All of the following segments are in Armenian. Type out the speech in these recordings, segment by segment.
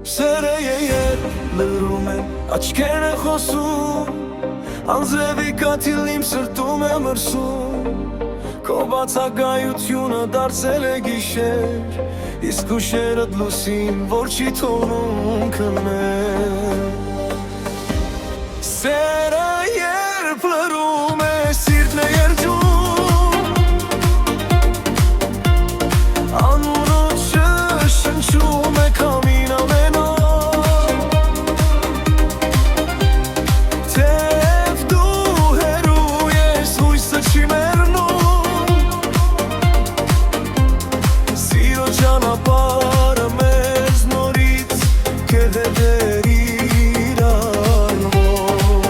Սերը երբ լրում են, աչքեր է խոսում, անձրևի կաթիլ իմ սրտում է մրսում, քո բացակայությունը դարձել է գիշեր, իսկ ուշերդ լուսին, որ չի թողնում քնել։ Սերը երբ լրում է, սիրտն է երջում, անունը շնչում է քամին ամեն օր, թեև դու հեռու ես, հույսը չի մեռնում, սիրո ճանապարհը մեզ նորից կհետեր իրար մոտ։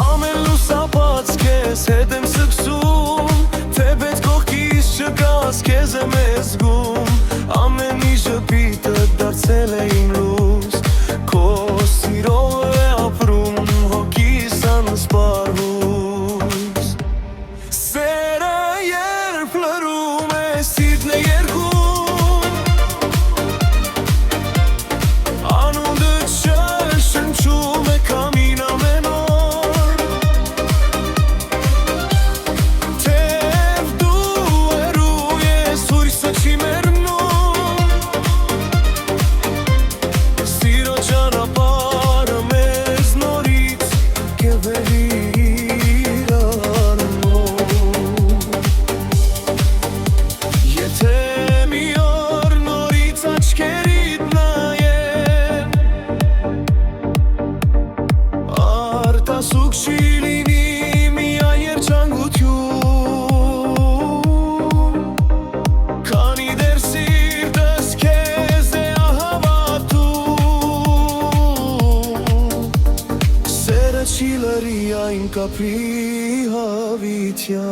Ամեն լուսապած քեզ հետ եմ սկսում, թե պետք կողքիս չկաս, քեզ եմ զգում, ամեն մի ժպիտը դարձել է իմ լույս, քո սիրով է ապրում հոգիս անսպար հույս։ Սերը երբ լրում է, սիրտն է երգում, անունը շնչում է քամին ամեն օր, թեև դու հեռու ես, հույսը չի մեռնում, սիրո ճանապարհը մեզ նորից կհետեր իրար մոտ։ Եթե մի օր նորից աչքերիդ նայեն, արտասուք չի լինի միայն երջանկություն, քանի դեռ սիրտս քեզ է հավատում, սերը չի լրի այն կապի հավիտյան։